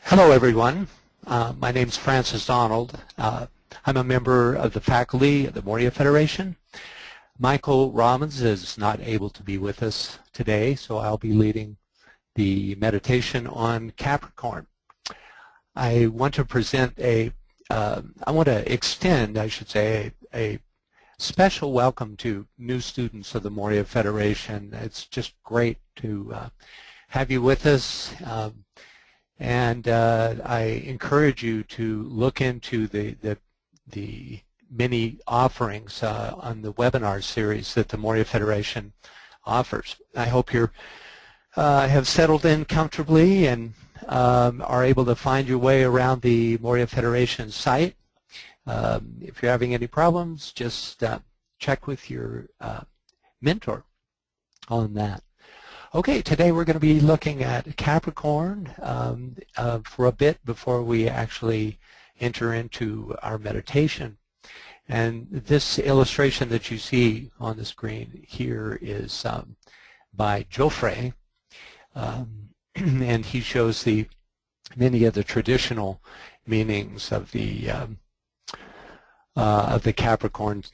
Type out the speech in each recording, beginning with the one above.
Hello, everyone. My name is Francis Donald. I'm a member of the faculty of the Morya Federation. Michael Robbins is not able to be with us today, so I'll be leading the meditation on Capricorn. I want to present I want to extend, I should say, a special welcome to new students of the Morya Federation. It's just great to have you with us. And I encourage you to look into the many offerings on the webinar series that the Morya Federation offers. I hope you have settled in comfortably and are able to find your way around the Morya Federation site. If you're having any problems, just check with your mentor on that. Okay, today we're going to be looking at Capricorn for a bit before we actually enter into our meditation. And this illustration that you see on the screen here is by Geoffrey, and he shows many of the traditional meanings of the Capricorn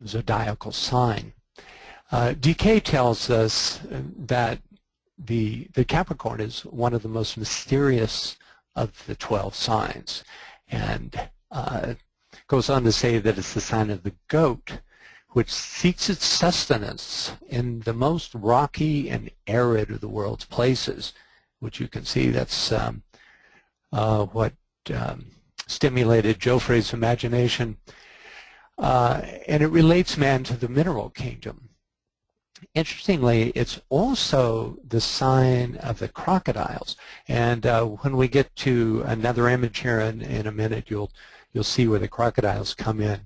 zodiacal sign. DK tells us that the Capricorn is one of the most mysterious of the 12 signs, and goes on to say that it's the sign of the goat, which seeks its sustenance in the most rocky and arid of the world's places, which you can see that's what stimulated Geoffrey's imagination. And it relates man to the mineral kingdom. Interestingly, it's also the sign of the crocodiles, and when we get to another image here in a minute, you'll see where the crocodiles come in.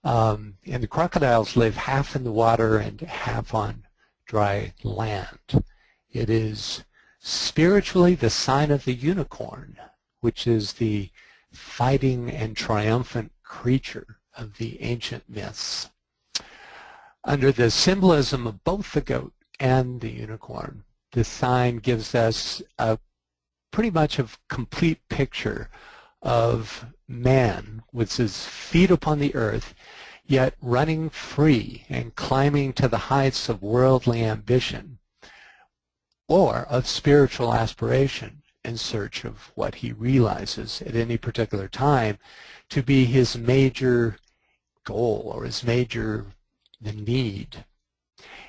And the crocodiles live half in the water and half on dry land. It is spiritually the sign of the unicorn, which is the fighting and triumphant creature of the ancient myths. Under the symbolism of both the goat and the unicorn, this sign gives us a pretty much a complete picture of man with his feet upon the earth, yet running free and climbing to the heights of worldly ambition or of spiritual aspiration in search of what he realizes at any particular time to be his major goal or his major need.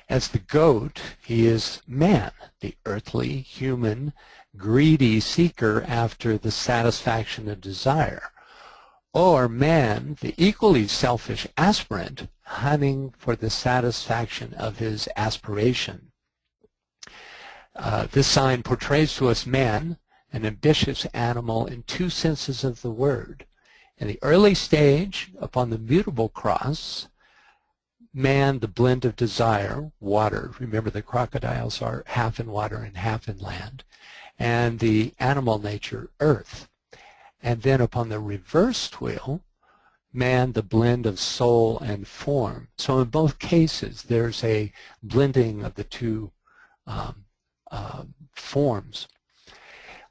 As the goat, he is man, the earthly, human, greedy seeker after the satisfaction of desire, or man, the equally selfish aspirant, hunting for the satisfaction of his aspiration. This sign portrays to us man, an ambitious animal in two senses of the word. In the early stage, upon the mutable cross, man, the blend of desire, water, remember the crocodiles are half in water and half in land, and the animal nature, earth. And then upon the reversed wheel, man, the blend of soul and form. So in both cases, there's a blending of the two forms.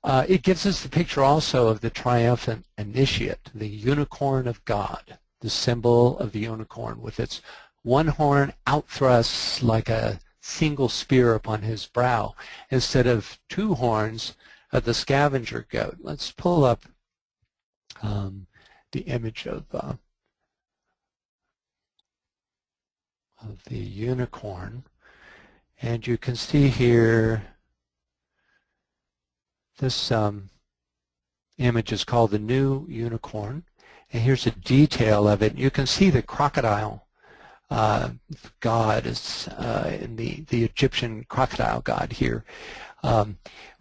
It gives us the picture also of the triumphant initiate, the unicorn of God, the symbol of the unicorn with its one horn outthrusts like a single spear upon his brow, instead of two horns of the scavenger goat. Let's pull up the image of the unicorn, and you can see here this image is called the new unicorn, and here's a detail of it. You can see the crocodile god is in the Egyptian crocodile god here,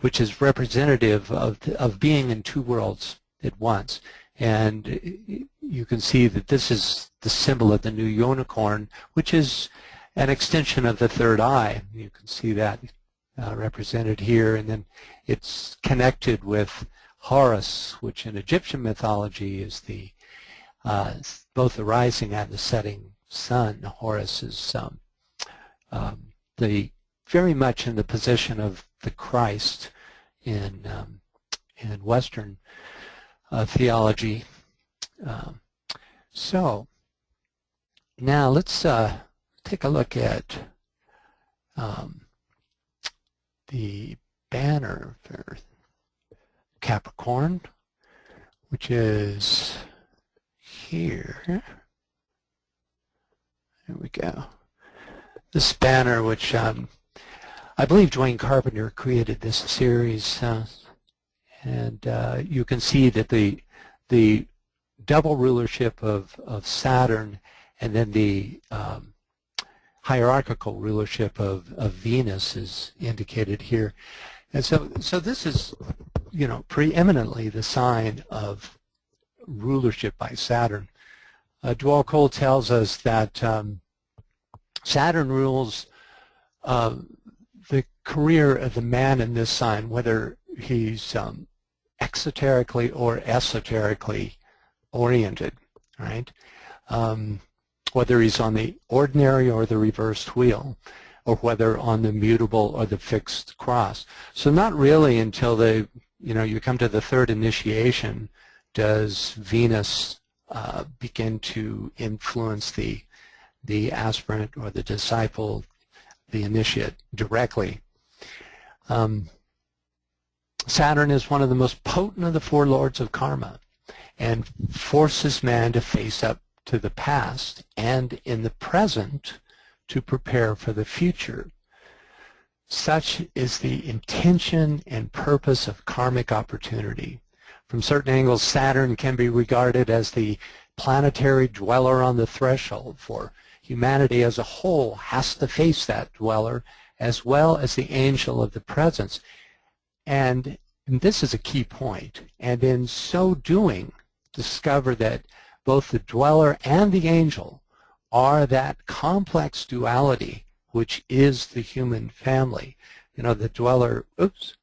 which is representative of being in two worlds at once. And you can see that this is the symbol of the new unicorn, which is an extension of the third eye. You can see that represented here, and then it's connected with Horus, which in Egyptian mythology is both the rising and the setting sun. Horus is very much in the position of the Christ in in Western theology. So now let's take a look at the banner for Capricorn, which is here. There we go. This banner, which I believe Dwayne Carpenter created this series, and you can see that the double rulership of Saturn and then the hierarchical rulership of Venus is indicated here. And so this is, you know, preeminently the sign of rulership by Saturn. Dwell Cole tells us that Saturn rules the career of the man in this sign, whether he's exoterically or esoterically oriented, right? Whether he's on the ordinary or the reversed wheel, or whether on the mutable or the fixed cross. So not really until you come to the third initiation does Venus begin to influence the aspirant or the disciple, the initiate, directly. Saturn is one of the most potent of the four lords of karma and forces man to face up to the past and in the present to prepare for the future. Such is the intention and purpose of karmic opportunity. From certain angles, Saturn can be regarded as the planetary dweller on the threshold, for humanity as a whole has to face that dweller as well as the angel of the presence. And this is a key point. And in so doing, discover that both the dweller and the angel are that complex duality which is the human family. You know, the dweller, oops.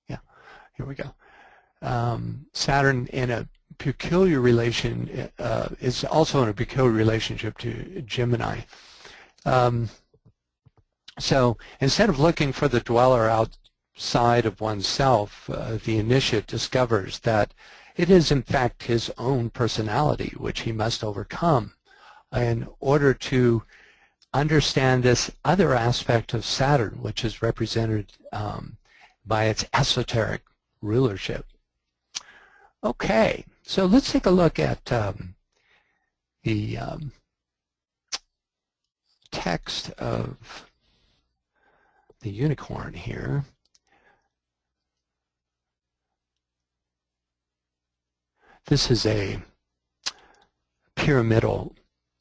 Yeah, here we go. Saturn in a peculiar relation is also in a peculiar relationship to Gemini. So instead of looking for the dweller outside of oneself, the initiate discovers that it is in fact his own personality which he must overcome in order to understand this other aspect of Saturn, which is represented by its esoteric rulership. Okay, so let's take a look at the text of the unicorn here. This is a pyramidal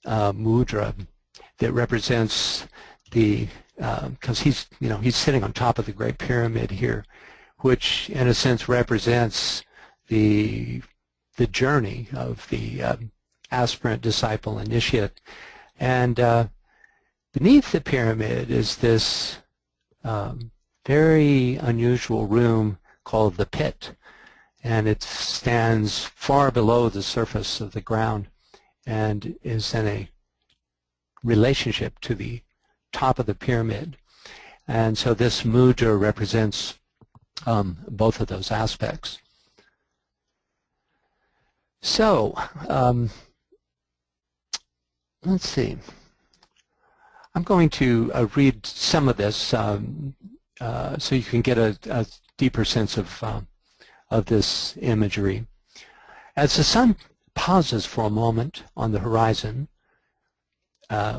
mudra that represents the, because he's sitting on top of the Great Pyramid here, which in a sense represents the journey of the aspirant, disciple, initiate. And beneath the pyramid is this very unusual room called the pit. And it stands far below the surface of the ground and is in a relationship to the top of the pyramid. And so this mudra represents both of those aspects. So let's see. I'm going to read some of this so you can get a deeper sense of this imagery. As the sun pauses for a moment on the horizon,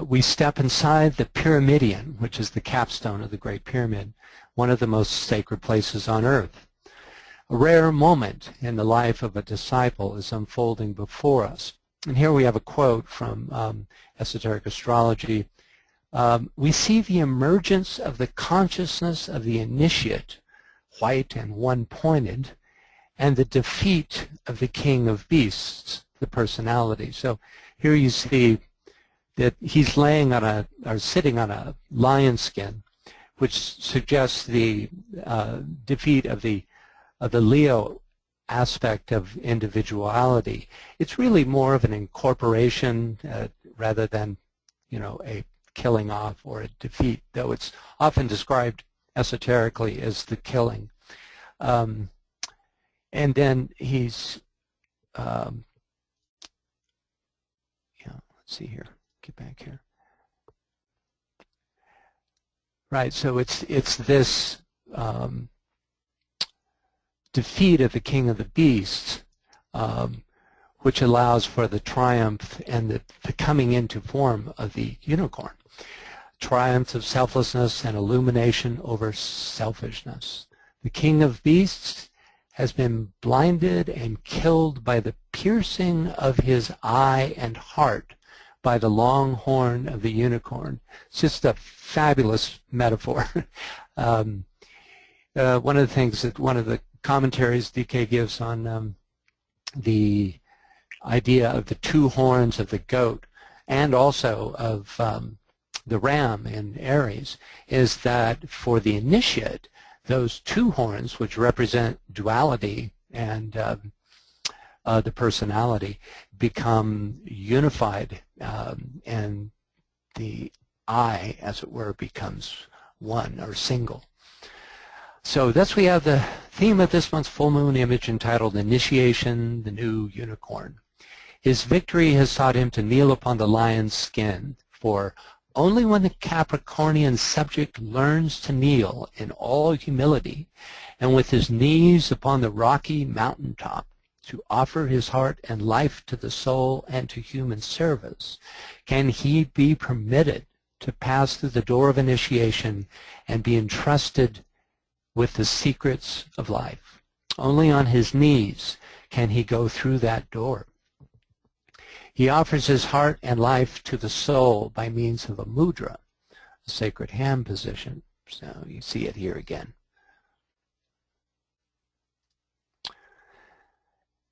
we step inside the pyramidion, which is the capstone of the Great Pyramid, one of the most sacred places on earth. A rare moment in the life of a disciple is unfolding before us. And here we have a quote from Esoteric Astrology. We see the emergence of the consciousness of the initiate, white and one-pointed, and the defeat of the king of beasts, the personality. So here you see that he's laying on or sitting on a lion skin, which suggests the defeat of the Leo aspect of individuality. It's really more of an incorporation rather than, a killing off or a defeat, though it's often described esoterically is the killing. And then he's, let's see here, get back here. Right, so it's this defeat of the king of the beasts, which allows for the triumph and the coming into form of the unicorn. Triumph of selflessness and illumination over selfishness. The king of beasts has been blinded and killed by the piercing of his eye and heart by the long horn of the unicorn. It's just a fabulous metaphor. One of the things that one of the commentaries DK gives on the idea of the two horns of the goat and also of the ram in Aries is that for the initiate, those two horns, which represent duality and the personality, become unified, and the I, as it were, becomes one or single. So thus we have the theme of this month's full moon image entitled Initiation, the New Unicorn. His victory has taught him to kneel upon the lion's skin, for only when the Capricornian subject learns to kneel in all humility and with his knees upon the rocky mountaintop to offer his heart and life to the soul and to human service, can he be permitted to pass through the door of initiation and be entrusted with the secrets of life. Only on his knees can he go through that door. He offers his heart and life to the soul by means of a mudra, a sacred hand position. So you see it here again.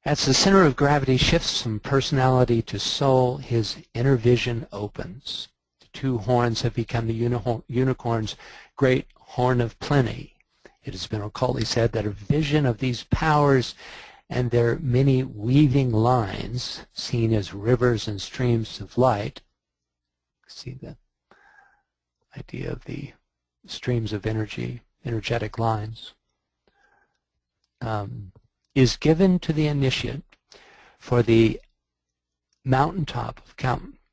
As the center of gravity shifts from personality to soul, his inner vision opens. The two horns have become the unicorn's great horn of plenty. It has been occultly said that a vision of these powers and their many weaving lines, seen as rivers and streams of light, see the idea of the streams of energy, energetic lines, is given to the initiate for the mountaintop of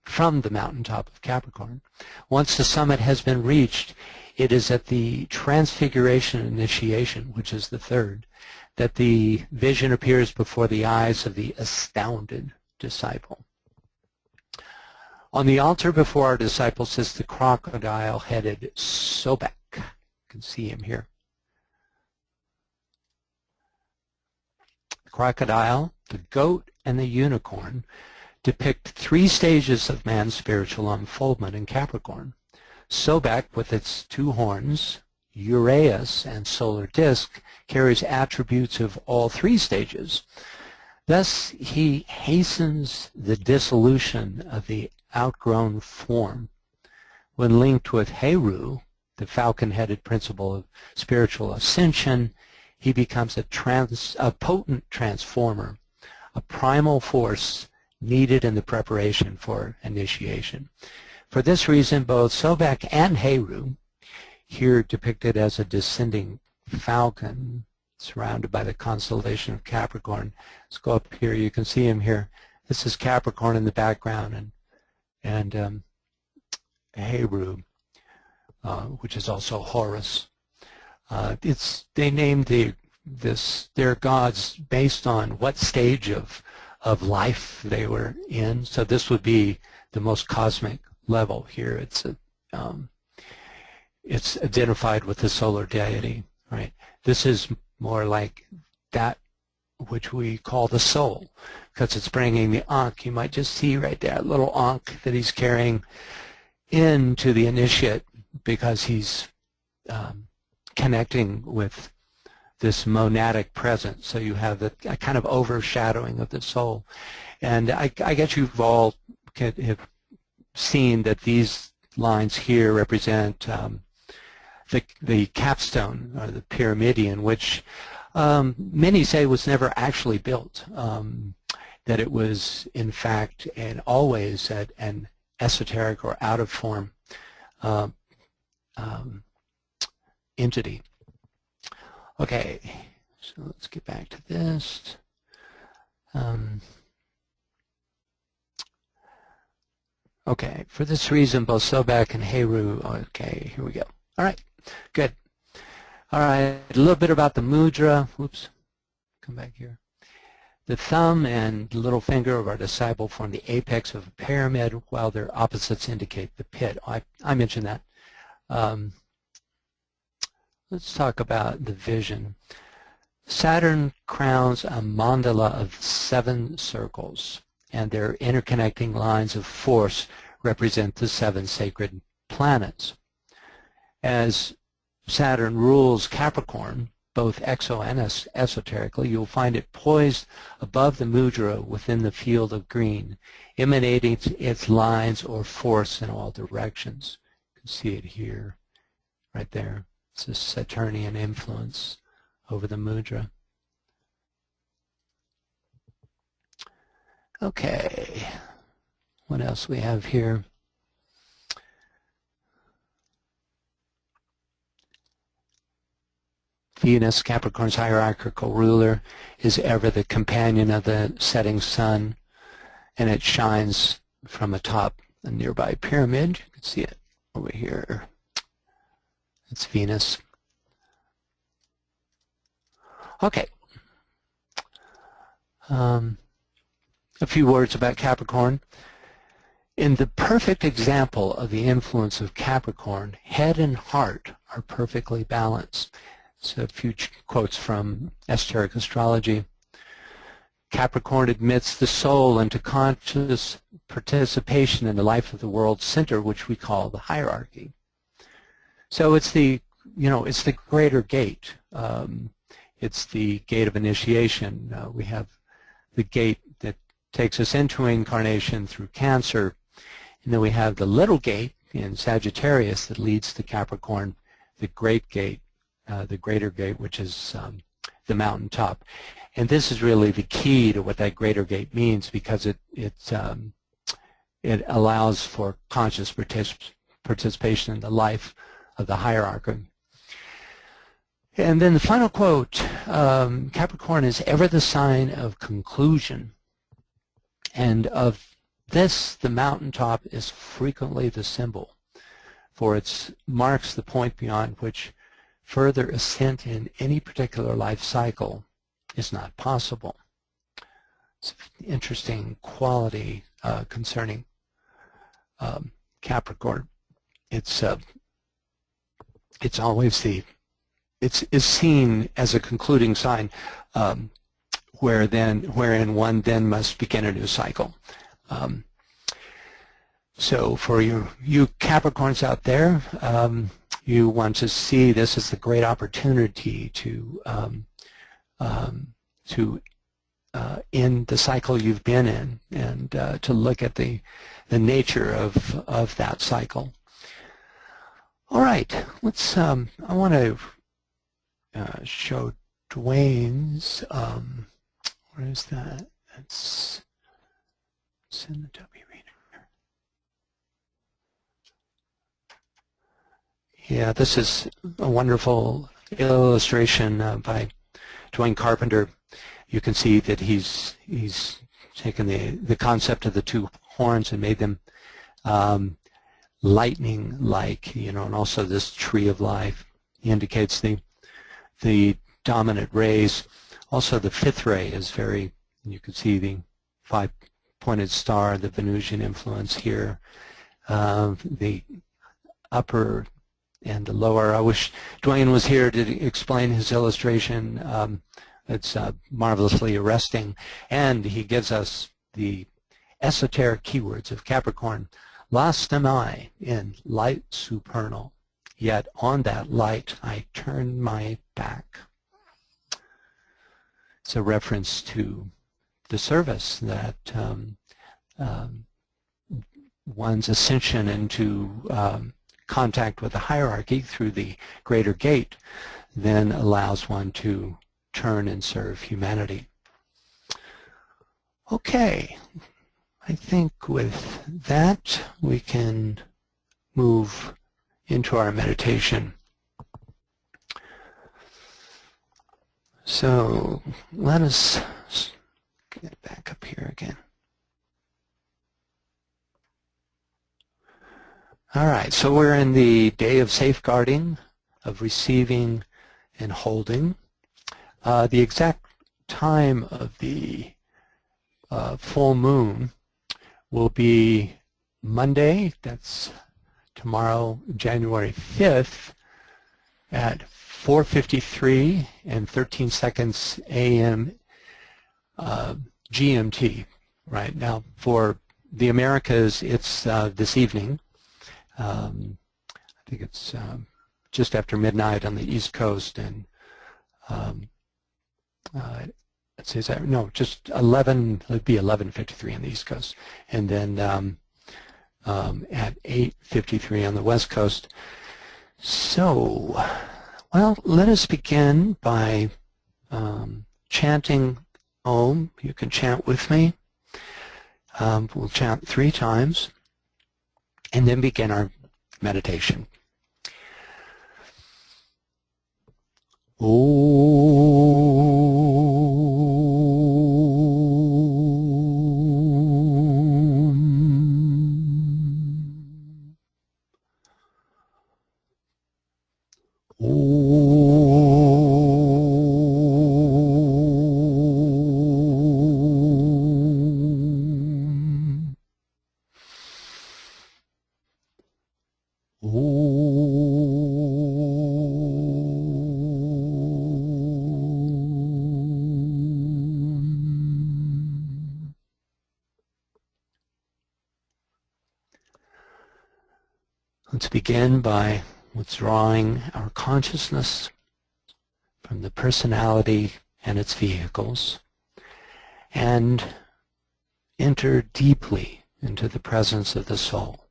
from the mountaintop of Capricorn. Once the summit has been reached, it is at the transfiguration initiation, which is the third, that the vision appears before the eyes of the astounded disciple. On the altar before our disciple sits the crocodile-headed Sobek. You can see him here. The crocodile, the goat, and the unicorn depict three stages of man's spiritual unfoldment in Capricorn. Sobek, with its two horns, Uraeus, and solar disk, carries attributes of all three stages. Thus, he hastens the dissolution of the outgrown form. When linked with Heru, the falcon-headed principle of spiritual ascension, he becomes a potent transformer, a primal force needed in the preparation for initiation. For this reason, both Sobek and Heru, here depicted as a descending falcon surrounded by the constellation of Capricorn. Let's go up here. You can see him here. This is Capricorn in the background, and Heru, which is also Horus. They named their gods based on what stage of life they were in. So this would be the most cosmic level here. It's identified with the solar deity, right? This is more like that which we call the soul, because it's bringing the Ankh. You might just see right there, a little Ankh that he's carrying into the initiate, because he's connecting with this monadic presence. So you have a kind of overshadowing of the soul. And I guess you've all have seen that these lines here represent the capstone, or the pyramidion, which many say was never actually built, that it was in fact and always an esoteric or out of form entity. Okay, so let's get back to this. Okay, for this reason, both Sobek and Heru, okay, here we go. All right, good. All right, a little bit about the mudra. Oops, come back here. The thumb and little finger of our disciple form the apex of a pyramid, while their opposites indicate the pit. I mentioned that. Let's talk about the vision. Saturn crowns a mandala of 7 circles, and their interconnecting lines of force represent the 7 sacred planets. As Saturn rules Capricorn, both exo and esoterically, you'll find it poised above the mudra within the field of green, emanating its lines or force in all directions. You can see it here, right there. It's a Saturnian influence over the mudra. Okay, what else we have here? Venus, Capricorn's hierarchical ruler, is ever the companion of the setting sun, and it shines from atop a nearby pyramid. You can see it over here. It's Venus. Okay. A few words about Capricorn. In the perfect example of the influence of Capricorn, head and heart are perfectly balanced. So a few quotes from Esoteric astrology. Capricorn admits the soul into conscious participation in the life of the world center, which we call the hierarchy. So it's the, it's the greater gate. It's the gate of initiation. We have the gate that takes us into incarnation through Cancer, and then we have the little gate in Sagittarius that leads to Capricorn, the great gate, the greater gate, which is the mountaintop. And this is really the key to what that greater gate means, because it allows for conscious participation in the life of the hierarchy. And then the final quote, Capricorn is ever the sign of conclusion, and of this the mountaintop is frequently the symbol, for it marks the point beyond which further ascent in any particular life cycle is not possible. It's an interesting quality concerning Capricorn. It's always it's seen as a concluding sign, wherein one then must begin a new cycle. So for you Capricorns out there, you want to see this as a great opportunity to end the cycle you've been in, and to look at the nature of that cycle. All right, let's. I want to show Dwayne's. Where is that? It's in the W reader. Yeah, this is a wonderful illustration by Dwayne Carpenter. You can see that he's taken the concept of the 2 horns and made them lightning-like, and also this tree of life. He indicates the dominant rays. Also, the 5th ray is very. You can see the 5-pointed star, the Venusian influence here. The upper and the lower. I wish Dwayne was here to explain his illustration. It's marvelously arresting, and he gives us the esoteric keywords of Capricorn. Lost am I in light supernal, yet on that light I turn my back. It's a reference to the service that one's ascension into contact with the hierarchy through the greater gate then allows one to turn and serve humanity. Okay, I think with that we can move into our meditation. So let us get back up here again. All right, so we're in the day of safeguarding, of receiving and holding. The exact time of the full moon will be Monday, that's tomorrow, January 5th, at 4:53 and 13 seconds a.m. GMT. Right now, for the Americas, it's this evening. I think it's just after midnight on the East Coast, and let's see, is that, no, just 11. It'd be 11:53 on the East Coast, and then at 8:53 on the West Coast. So, well, let us begin by chanting Om. You can chant with me. We'll chant 3 times and then begin our meditation. Let's begin by withdrawing our consciousness from the personality and its vehicles and enter deeply into the presence of the soul.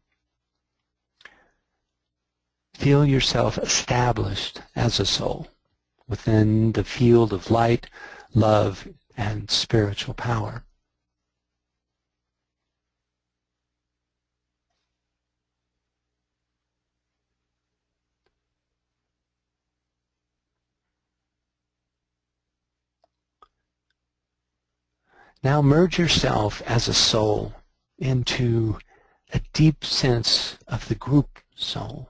Feel yourself established as a soul within the field of light, love, and spiritual power. Now merge yourself as a soul into a deep sense of the group soul.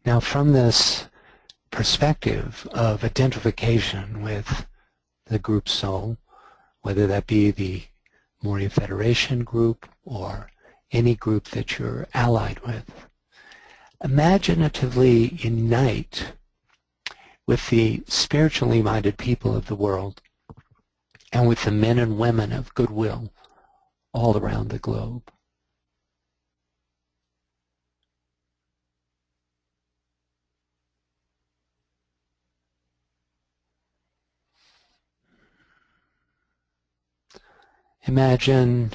Now from this perspective of identification with the group soul, whether that be the Morya Federation group or any group that you're allied with, imaginatively unite with the spiritually minded people of the world and with the men and women of goodwill all around the globe. Imagine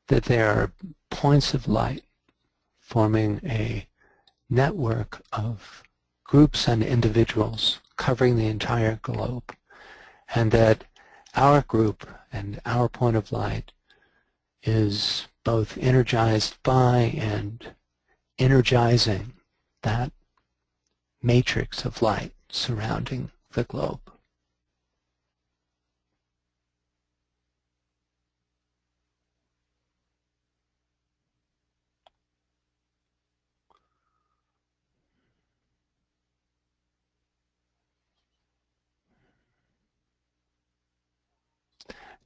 that there are points of light forming a network of groups and individuals covering the entire globe, and that our group and our point of light is both energized by and energizing that matrix of light surrounding the globe.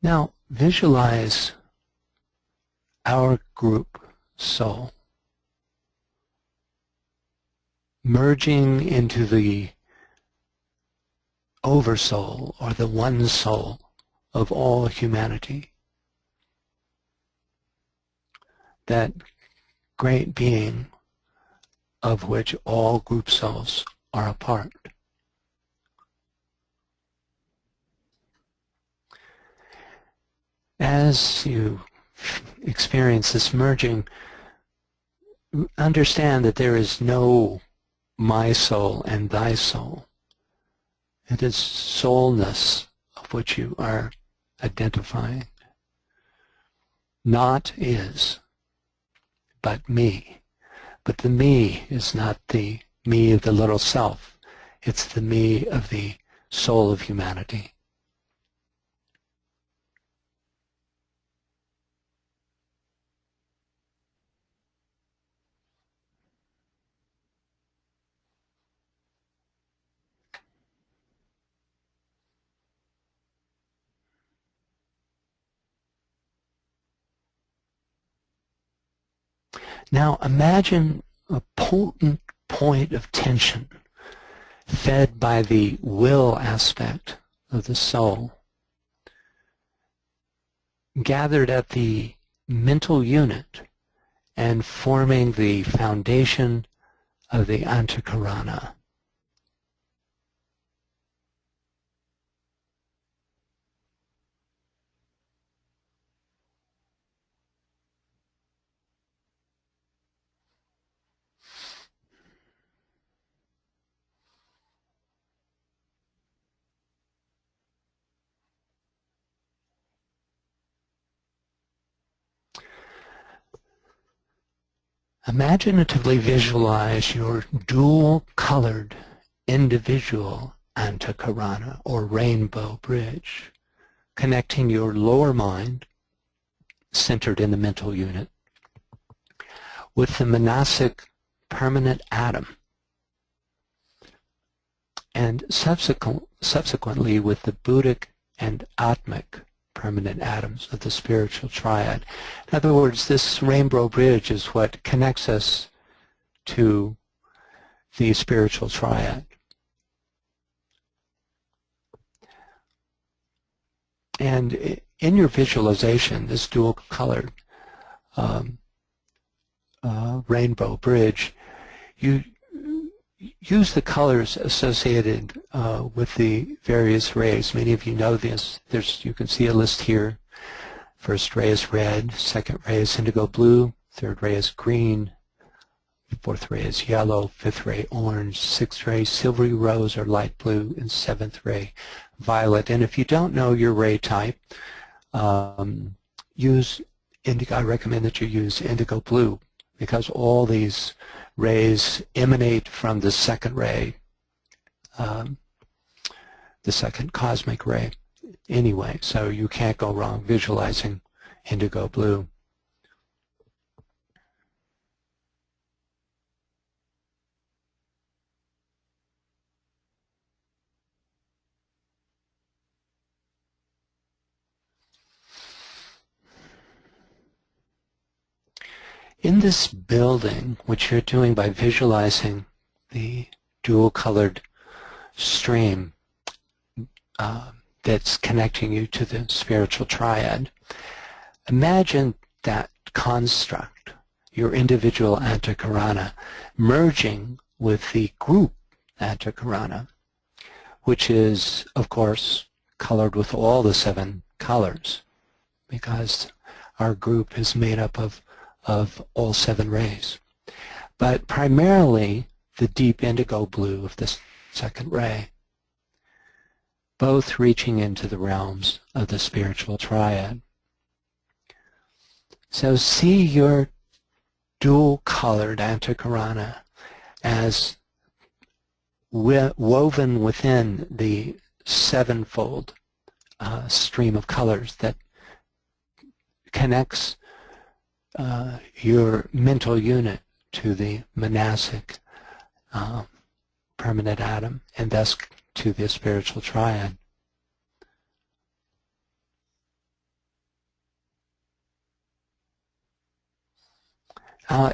Now visualize our group soul merging into the oversoul or the one soul of all humanity, that great being of which all group souls are a part. As you experience this merging, understand that there is no my soul and thy soul. It is soulness of which you are identifying. Not is, but me. But the me is not the me of the little self. It's the me of the soul of humanity. Now imagine a potent point of tension fed by the will aspect of the soul, gathered at the mental unit and forming the foundation of the Antakarana. Imaginatively visualize your dual-colored individual Antakarana or rainbow bridge, connecting your lower mind, centered in the mental unit, with the manasic permanent atom, and subsequently with the Buddhic and Atmic permanent atoms of the spiritual triad. In other words, this rainbow bridge is what connects us to the spiritual triad. And in your visualization, this dual-colored rainbow bridge, you use the colors associated with the various rays. Many of you know this. You can see a list here. First ray is red, second ray is indigo blue, third ray is green, fourth ray is yellow, fifth ray orange, sixth ray silvery rose or light blue, and seventh ray violet. And if you don't know your ray type, use indigo. I recommend that you use indigo blue, because all these rays emanate from the second ray, the second cosmic ray anyway, so you can't go wrong visualizing indigo blue. In this building, which you're doing by visualizing the dual-colored stream that's connecting you to the spiritual triad, imagine that construct, your individual Antakarana, merging with the group Antakarana, which is, of course, colored with all the 7 colors, because our group is made up of all 7 rays. But primarily the deep indigo blue of the second ray, both reaching into the realms of the spiritual triad. So see your dual-colored Antakarana as woven within the 7-fold stream of colors that connects your mental unit to the manasic permanent atom, and thus to the spiritual triad.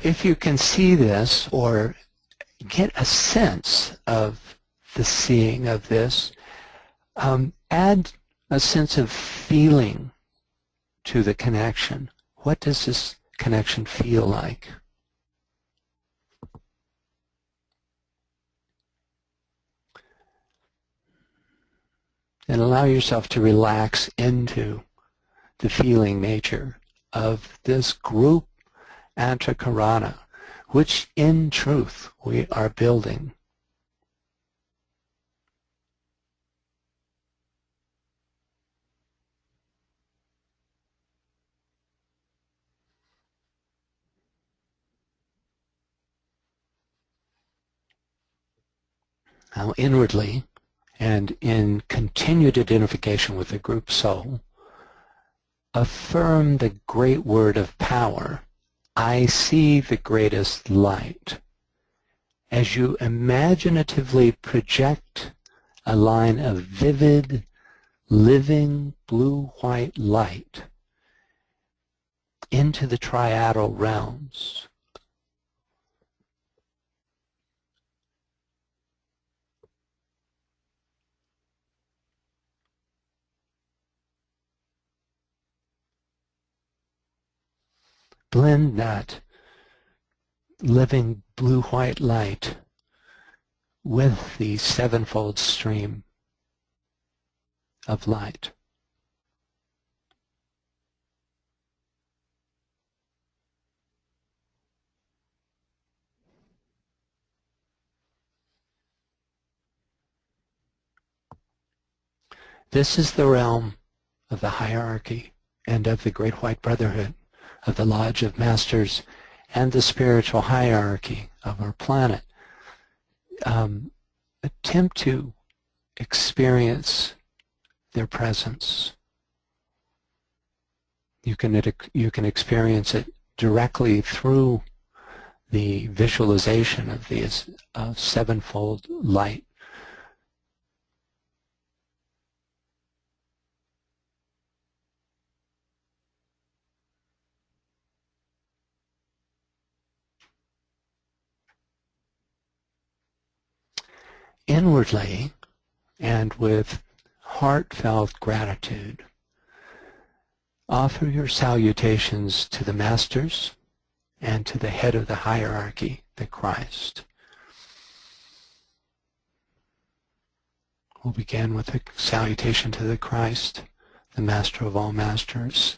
If you can see this or get a sense of the seeing of this, add a sense of feeling to the connection. What does this connection feel like? And allow yourself to relax into the feeling nature of this group Antakarana, which in truth we are building. Now inwardly, and in continued identification with the group soul, affirm the great word of power, I see the greatest light. As you imaginatively project a line of vivid, living blue-white light into the triadal realms, blend that living blue-white light with the sevenfold stream of light. This is the realm of the hierarchy and of the Great White Brotherhood, of the Lodge of Masters, and the spiritual hierarchy of our planet. Attempt to experience their presence. You can experience it directly through the visualization of these sevenfold light. Inwardly, and with heartfelt gratitude, offer your salutations to the Masters and to the head of the hierarchy, the Christ. We'll begin with a salutation to the Christ, the Master of all Masters.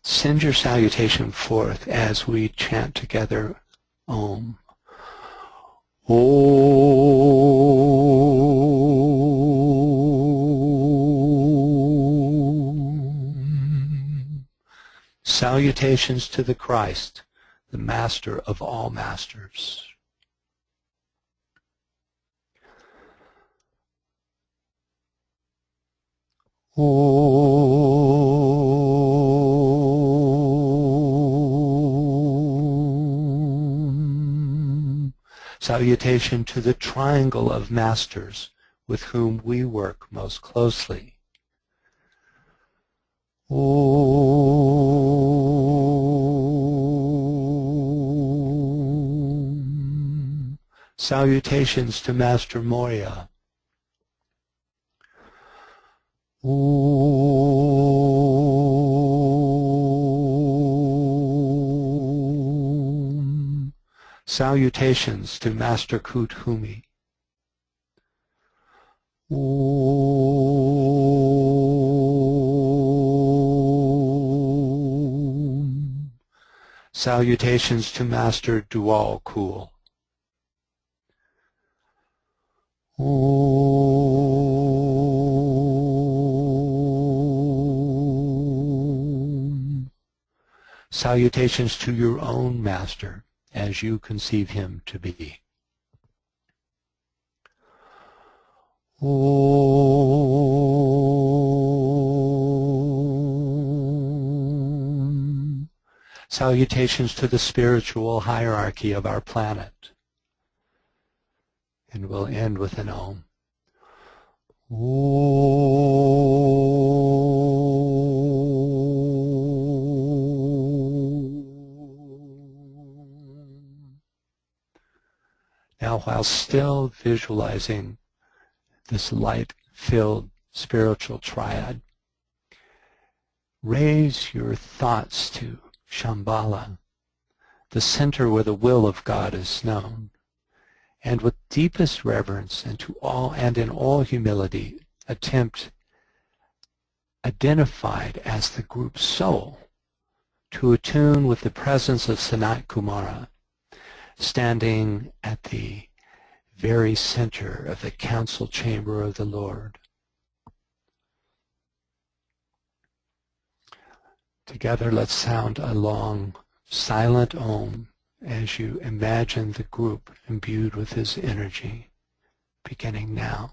Send your salutation forth as we chant together Om. Om. Salutations to the Christ, the Master of all Masters. Om. Salutation to the triangle of Masters with whom we work most closely. Om. Salutations to Master Morya. Om. Salutations to Master Kuthumi. Om. Salutations to Master Dual Kul. Om. Salutations to your own Master as you conceive him to be. Om. Salutations to the spiritual hierarchy of our planet. And we'll end with an Om. Now, while still visualizing this light-filled spiritual triad, raise your thoughts to Shambhala, the center where the will of God is known, and with deepest reverence and in all humility, attempt, identified as the group soul, to attune with the presence of Sanat Kumara, standing at the very center of the council chamber of the Lord. Together, let's sound a long, silent Om as you imagine the group imbued with his energy, beginning now.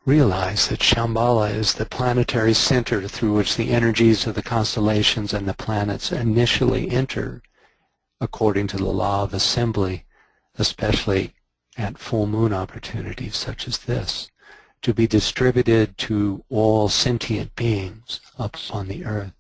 Realize that Shambhala is the planetary center through which the energies of the constellations and the planets initially enter according to the law of assembly, especially at full moon opportunities such as this, to be distributed to all sentient beings upon the earth.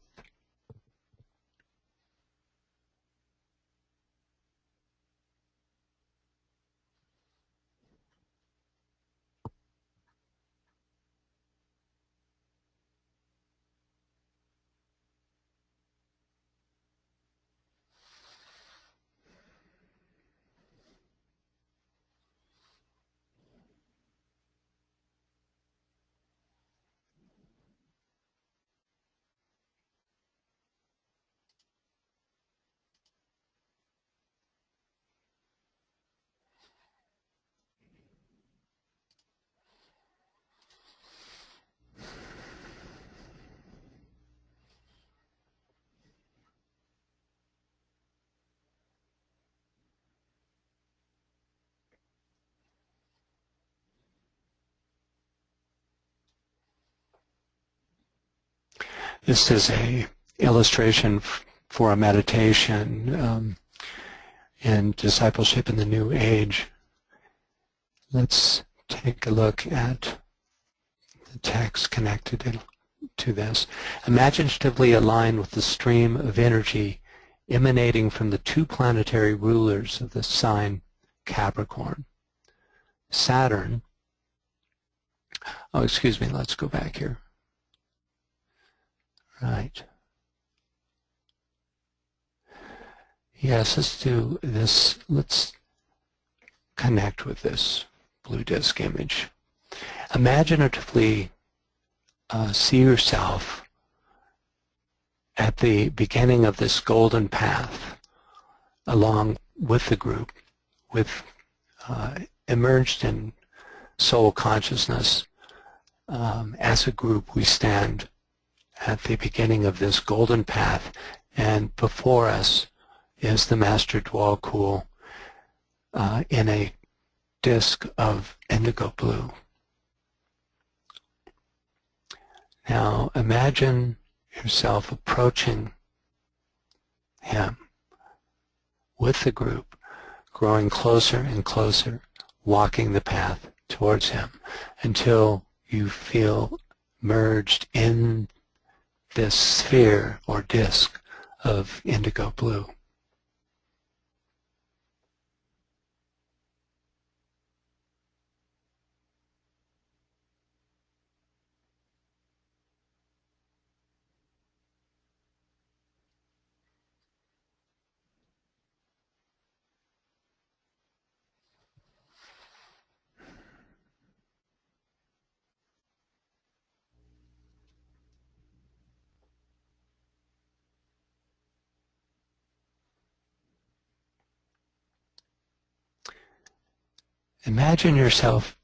This is an illustration for a meditation in discipleship in the New Age. Let's take a look at the text connected to this. Imaginatively align with the stream of energy emanating from the two planetary rulers of the sign Capricorn. Saturn, let's go back here. Right. Yes, let's do this. Let's connect with this blue disk image. Imaginatively see yourself at the beginning of this golden path along with the group, immersed in soul consciousness. As a group, we stand at the beginning of this golden path, and before us is the Master Dwalkul in a disk of indigo blue. Now imagine yourself approaching him with the group, growing closer and closer, walking the path towards him until you feel merged in this sphere or disk of indigo blue. Imagine yourself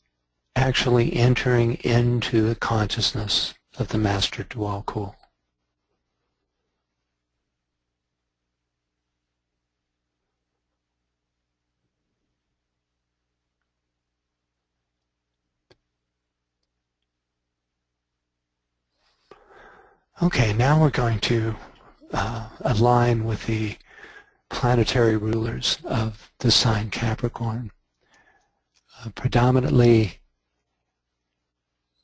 actually entering into the consciousness of the Master Dwalkul. Okay, now we're going to align with the planetary rulers of the sign Capricorn. Predominantly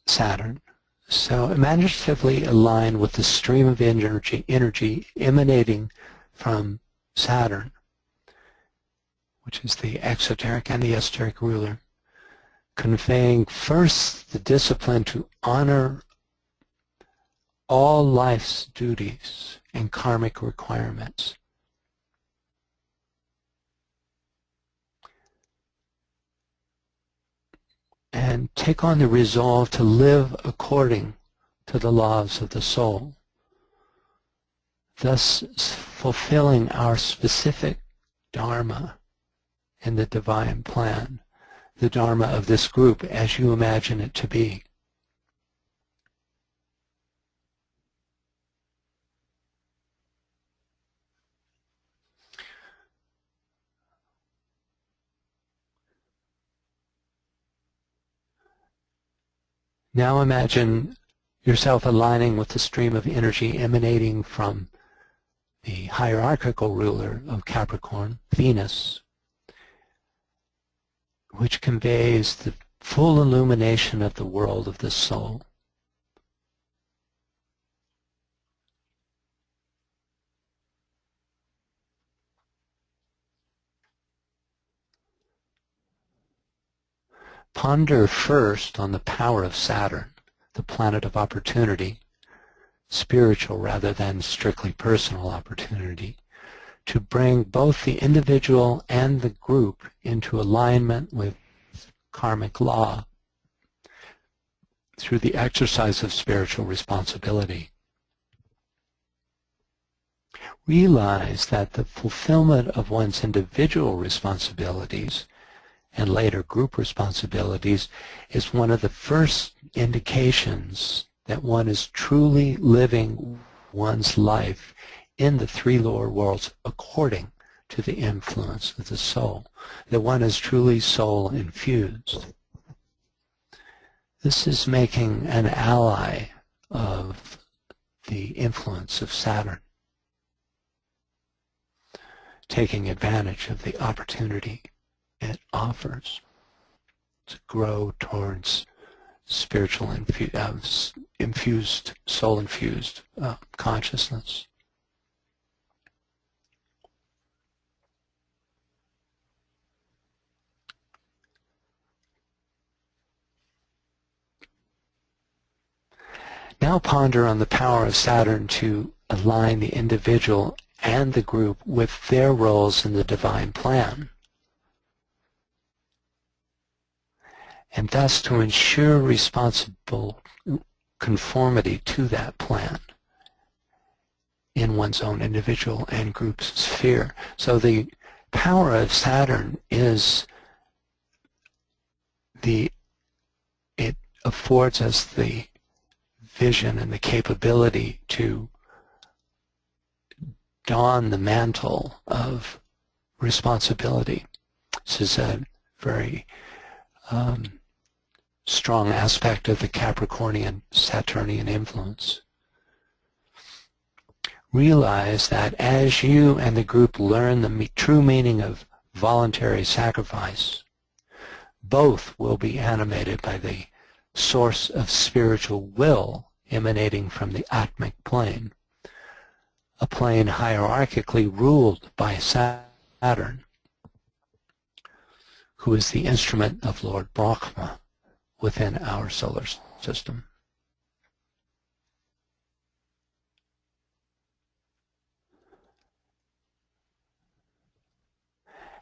Saturn. So imaginatively align with the stream of energy emanating from Saturn, which is the exoteric and the esoteric ruler, conveying first the discipline to honor all life's duties and karmic requirements. And take on the resolve to live according to the laws of the soul, thus fulfilling our specific dharma in the divine plan, the dharma of this group as you imagine it to be. Now imagine yourself aligning with the stream of energy emanating from the hierarchical ruler of Capricorn, Venus, which conveys the full illumination of the world of the soul. Ponder first on the power of Saturn, the planet of opportunity, spiritual rather than strictly personal opportunity, to bring both the individual and the group into alignment with karmic law through the exercise of spiritual responsibility. Realize that the fulfillment of one's individual responsibilities and later group responsibilities is one of the first indications that one is truly living one's life in the three lower worlds according to the influence of the soul, that one is truly soul infused. This is making an ally of the influence of Saturn, taking advantage of the opportunity it offers to grow towards spiritual infused, soul-infused consciousness. Now ponder on the power of Saturn to align the individual and the group with their roles in the divine plan, and thus to ensure responsible conformity to that plan in one's own individual and group sphere. So the power of Saturn is it affords us the vision and the capability to don the mantle of responsibility. This is a very strong aspect of the Capricornian Saturnian influence. Realize that as you and the group learn the true meaning of voluntary sacrifice, both will be animated by the source of spiritual will emanating from the Atmic plane, a plane hierarchically ruled by Saturn, who is the instrument of Lord Brahma within our solar system.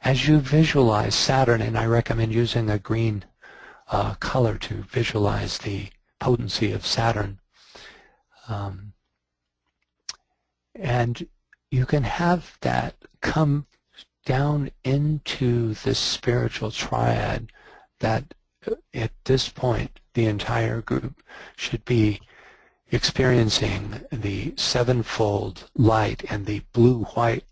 As you visualize Saturn, and I recommend using a green color to visualize the potency of Saturn, and you can have that come down into this spiritual triad that at this point the entire group should be experiencing the sevenfold light and the blue-white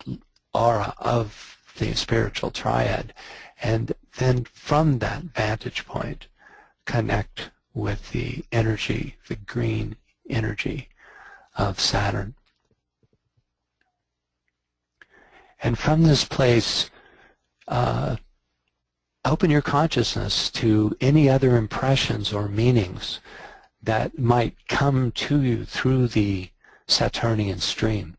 aura of the spiritual triad, and then from that vantage point connect with the energy, the green energy of Saturn. And from this place, open your consciousness to any other impressions or meanings that might come to you through the Saturnian stream.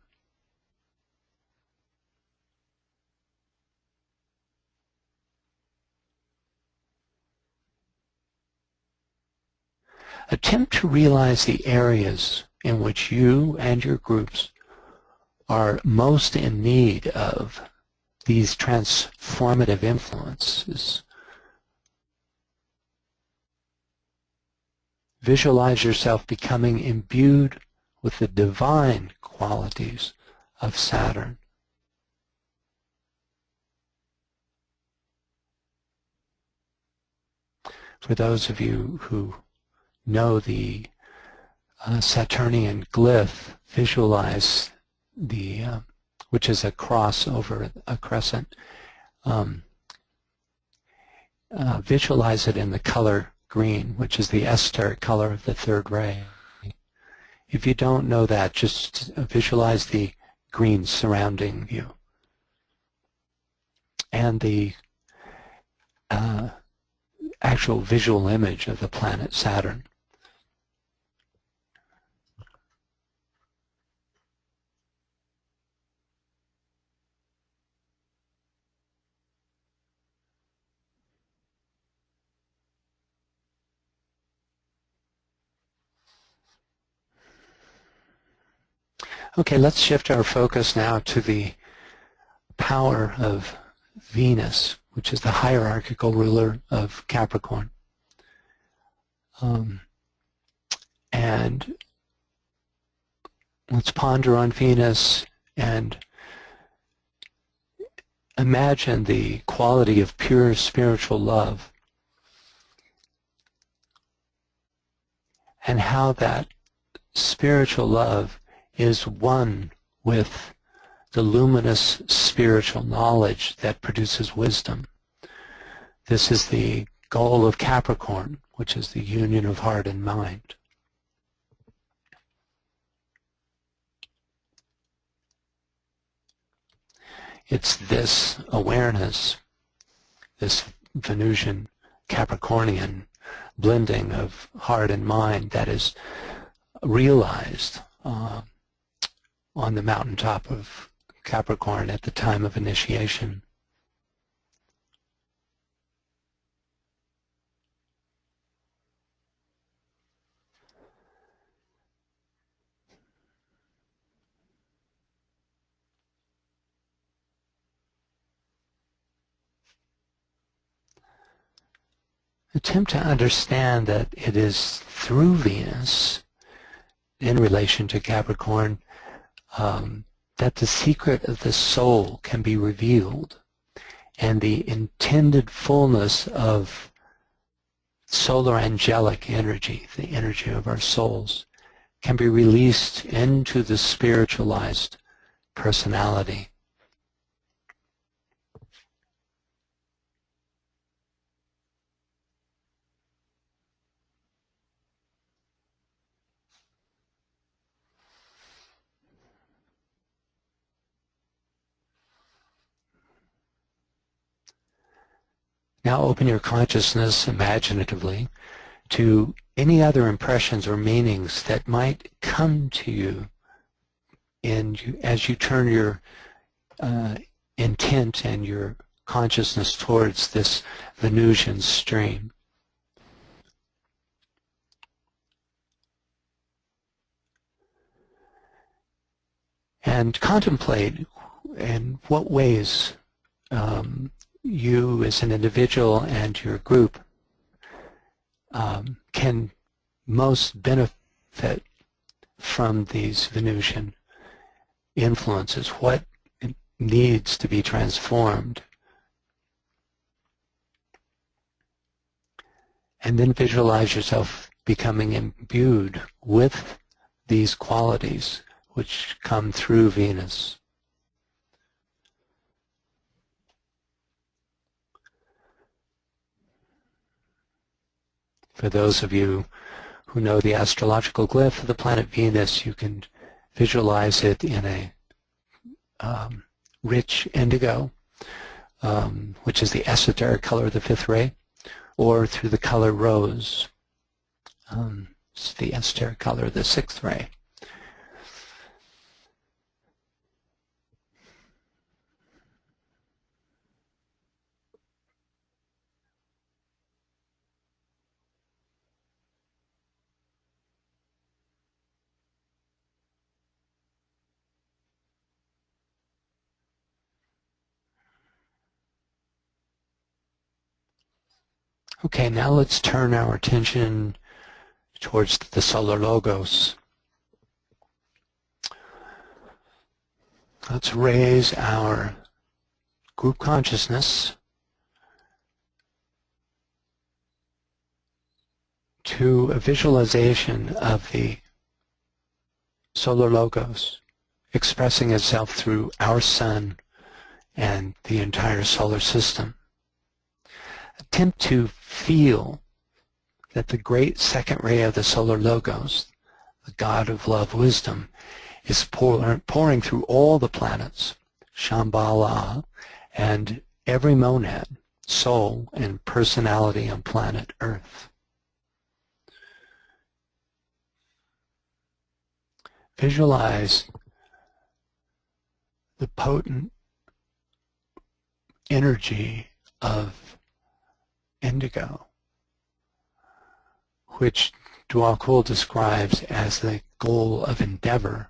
attempt to realize the areas in which you and your groups are most in need of these transformative influences. Visualize yourself becoming imbued with the divine qualities of Saturn. For those of you who know the Saturnian glyph, visualize the, which is a cross over a crescent, visualize it in the color green, which is the esoteric color of the third ray. If you don't know that, just visualize the green surrounding you. And the actual visual image of the planet Saturn. Okay, let's shift our focus now to the power of Venus, which is the hierarchical ruler of Capricorn. And let's ponder on Venus and imagine the quality of pure spiritual love and how that spiritual love is one with the luminous spiritual knowledge that produces wisdom. This is the goal of Capricorn, which is the union of heart and mind. It's this awareness, this Venusian Capricornian blending of heart and mind that is realized on the mountaintop of Capricorn at the time of initiation. Attempt to understand that it is through Venus, in relation to Capricorn, that the secret of the soul can be revealed, and the intended fullness of solar angelic energy, the energy of our souls, can be released into the spiritualized personality. Now open your consciousness imaginatively to any other impressions or meanings that might come to you as you turn your intent and your consciousness towards this Venusian stream. And contemplate in what ways you as an individual and your group can most benefit from these Venusian influences. What needs to be transformed? And then visualize yourself becoming imbued with these qualities which come through Venus. For those of you who know the astrological glyph of the planet Venus, you can visualize it in a rich indigo, which is the esoteric color of the fifth ray, or through the color rose, it's the esoteric color of the sixth ray. Okay, now let's turn our attention towards the solar logos. Let's raise our group consciousness to a visualization of the solar logos expressing itself through our sun and the entire solar system. Attempt to feel that the great second ray of the solar logos, the God of love wisdom, is pouring through all the planets, Shambhala, and every monad, soul, and personality on planet Earth. Visualize the potent energy of indigo, which Dwakul describes as the goal of endeavor,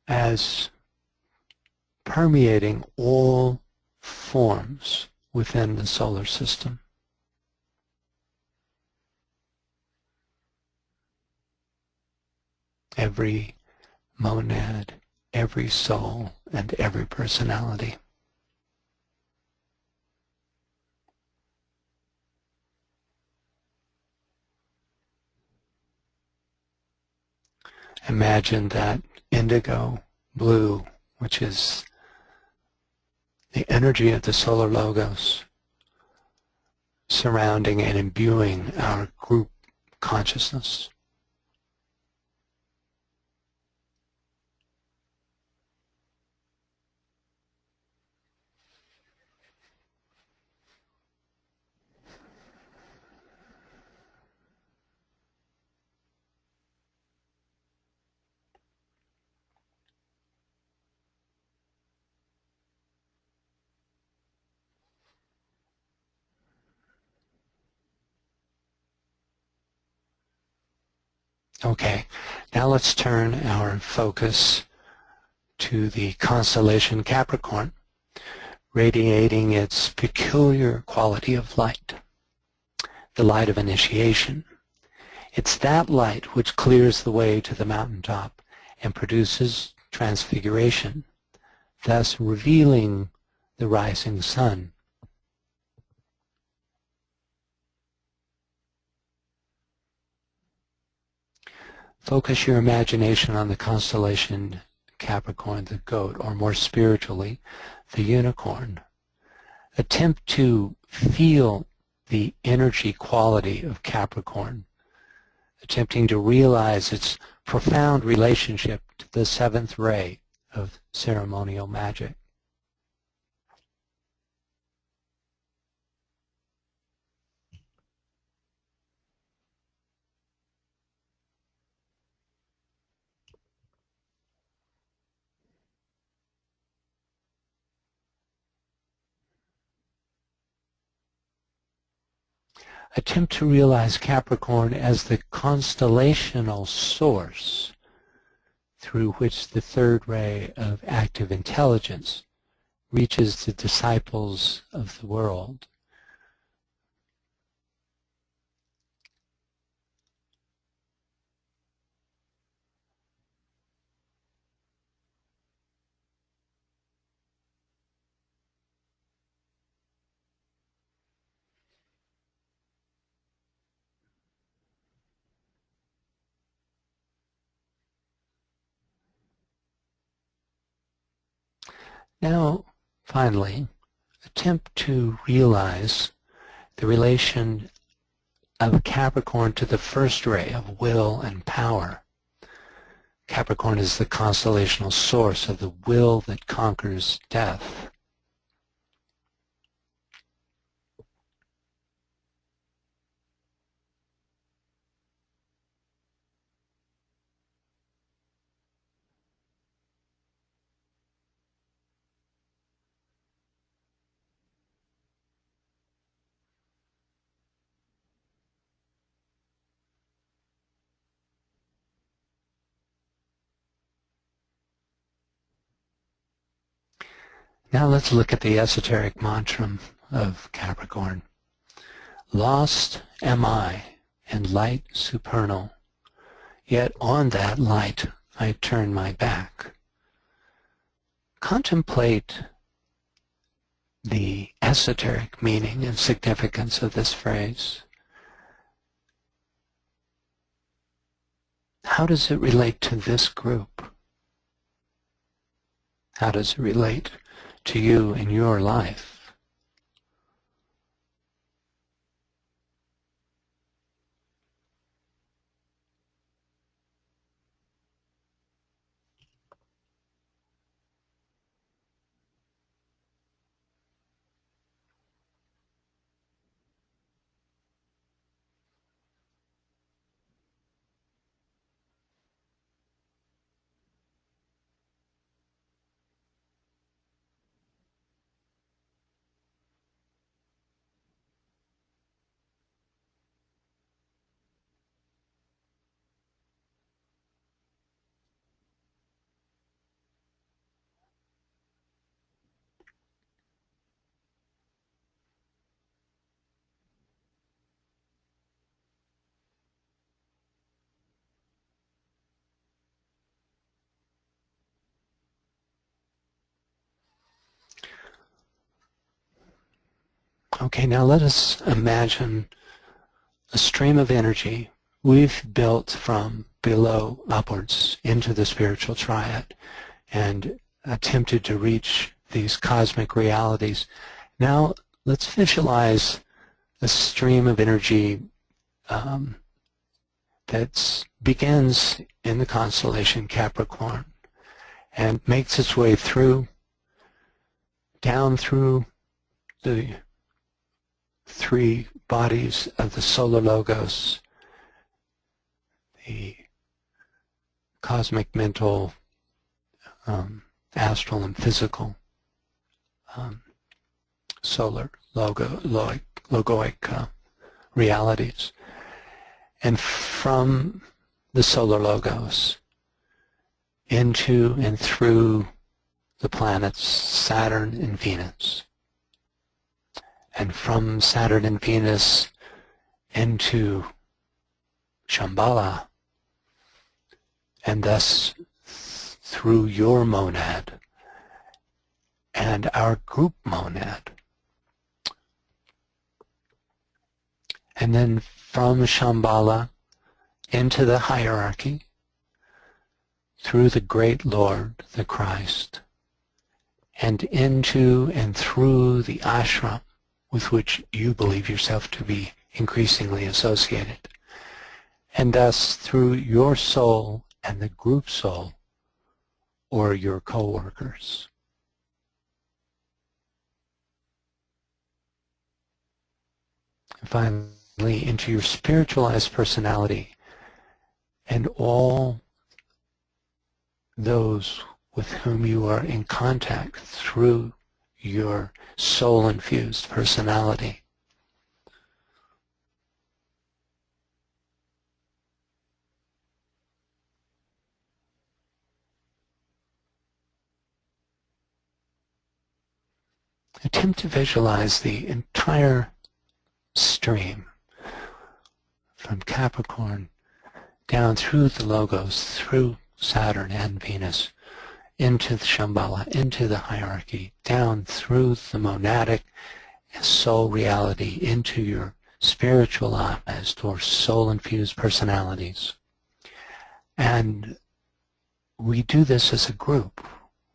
as permeating all forms within the solar system. Every monad, every soul, and every personality. Imagine that indigo blue, which is the energy of the solar logos, surrounding and imbuing our group consciousness. Okay, now let's turn our focus to the constellation Capricorn, radiating its peculiar quality of light, the light of initiation. It's that light which clears the way to the mountaintop and produces transfiguration, thus revealing the rising sun. Focus your imagination on the constellation Capricorn, the goat, or more spiritually, the unicorn. Attempt to feel the energy quality of Capricorn, attempting to realize its profound relationship to the seventh ray of ceremonial magic. Attempt to realize Capricorn as the constellational source through which the third ray of active intelligence reaches the disciples of the world. Now, finally, attempt to realize the relation of Capricorn to the first ray of will and power. Capricorn is the constellational source of the will that conquers death. Now let's look at the esoteric mantra of Capricorn. Lost am I in light supernal, yet on that light I turn my back. Contemplate the esoteric meaning and significance of this phrase. How does it relate to this group? How does it relate to you in your life? Okay, now let us imagine a stream of energy we've built from below upwards into the spiritual triad and attempted to reach these cosmic realities. Now let's visualize a stream of energy that begins in the constellation Capricorn and makes its way through, down through the three bodies of the solar logos, the cosmic, mental, astral, and physical solar logoic realities. And from the solar logos into and through the planets Saturn and Venus. And from Saturn and Venus into Shambhala, and thus through your monad and our group monad. And then from Shambhala into the hierarchy, through the great Lord, the Christ, and into and through the ashram with which you believe yourself to be increasingly associated, and thus through your soul and the group soul or your co-workers. And finally, into your spiritualized personality and all those with whom you are in contact through your soul-infused personality. Attempt to visualize the entire stream from Capricorn down through the logos, through Saturn and Venus, into the Shambhala, into the hierarchy, down through the monadic soul reality, into your spiritualized or soul-infused personalities. And we do this as a group.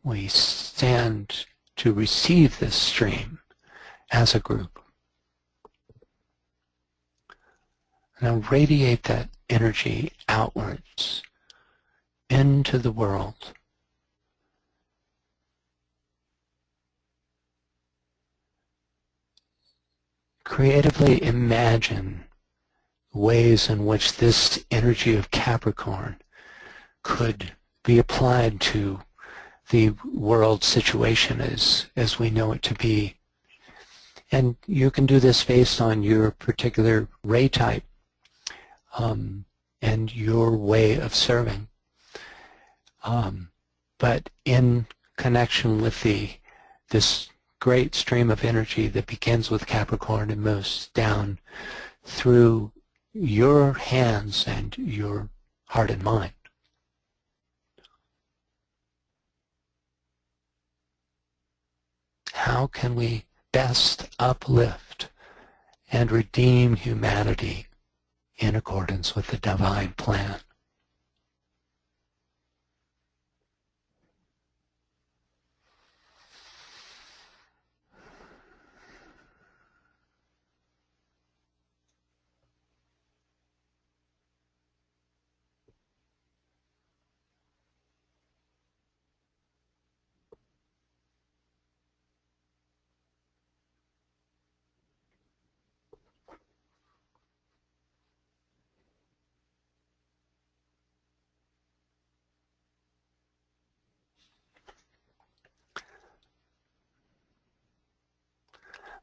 We stand to receive this stream as a group. Now radiate that energy outwards into the world. Creatively imagine ways in which this energy of Capricorn could be applied to the world situation as we know it to be. And you can do this based on your particular ray type and your way of serving. But in connection with this great stream of energy that begins with Capricorn and moves down through your hands and your heart and mind. How can we best uplift and redeem humanity in accordance with the divine plan?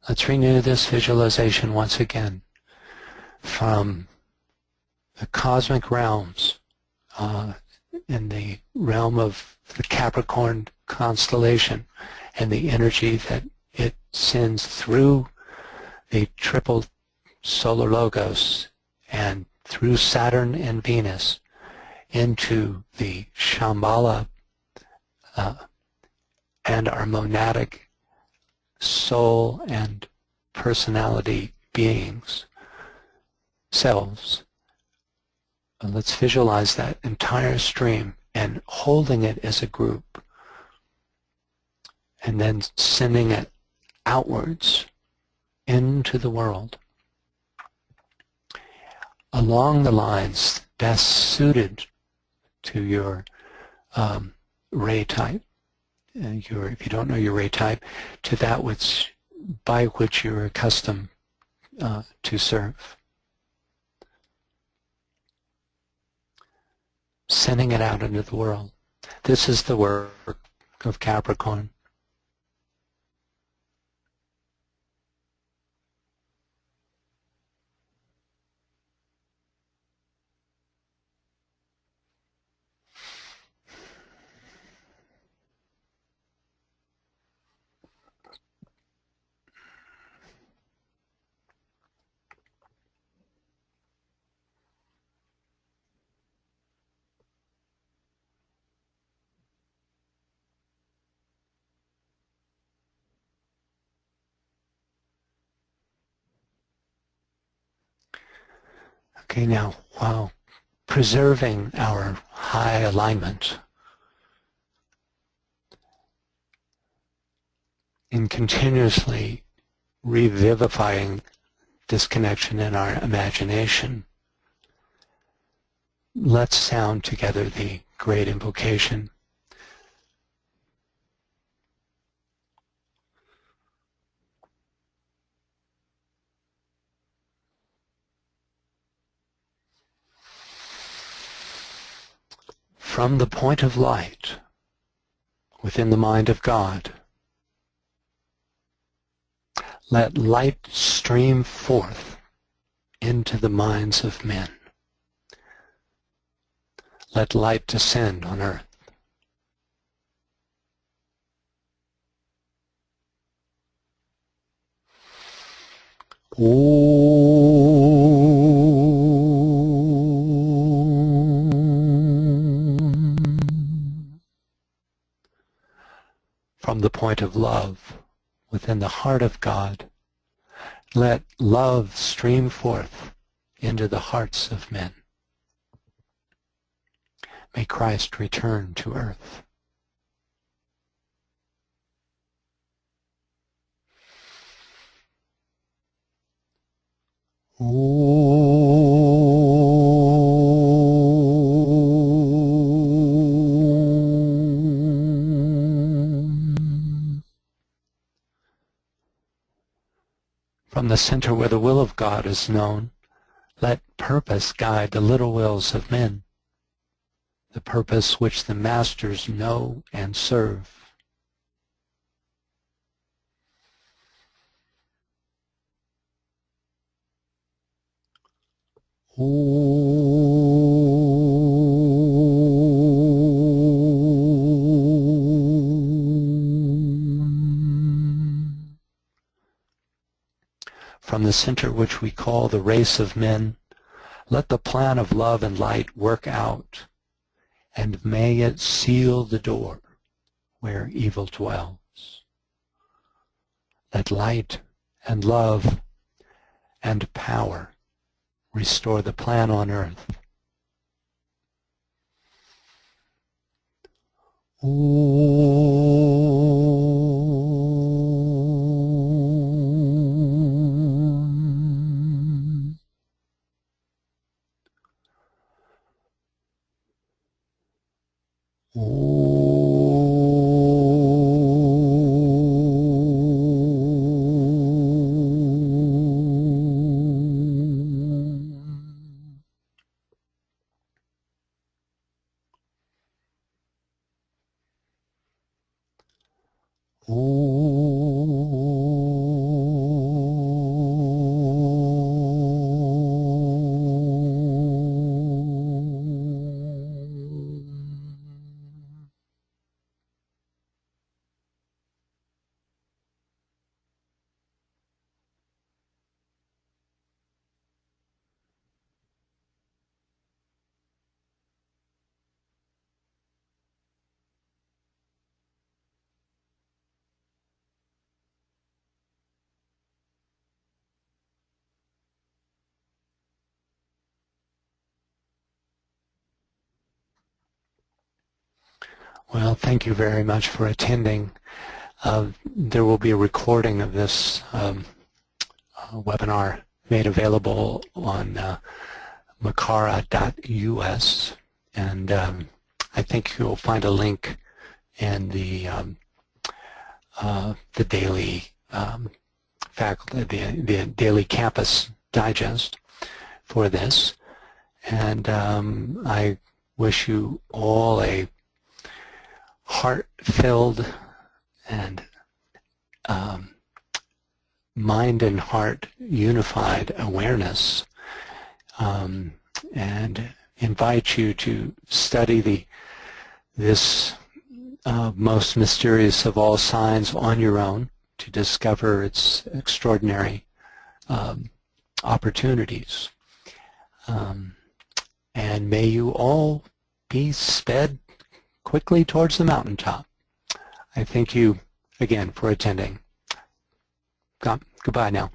Let's renew this visualization once again from the cosmic realms, in the realm of the Capricorn constellation and the energy that it sends through the triple solar logos and through Saturn and Venus into the Shambhala and our monadic soul and personality beings, selves. Let's visualize that entire stream and holding it as a group, and then sending it outwards into the world along the lines best suited to your ray type. If you don't know your ray type, to that which by which you're accustomed to serve. Sending it out into the world. This is the work of Capricorn. Okay, now, while preserving our high alignment in continuously revivifying this connection in our imagination, let's sound together the great invocation. From the point of light within the mind of God, let light stream forth into the minds of men. Let light descend on earth. From the point of love within the heart of God, let love stream forth into the hearts of men. May Christ return to earth. From the center where the will of God is known, let purpose guide the little wills of men, the purpose which the masters know and serve. from the center which we call the race of men. Let the plan of love and light work out, and may it seal the door where evil dwells. Let light and love and power restore the plan on earth. Well, thank you very much for attending. There will be a recording of this webinar made available on makara.us, and I think you'll find a link in the daily faculty, the daily campus digest for this. And I wish you all a heart-filled and mind and heart unified awareness, and invite you to study this most mysterious of all signs on your own to discover its extraordinary opportunities. And may you all be sped quickly towards the mountaintop. I thank you again for attending. Goodbye now.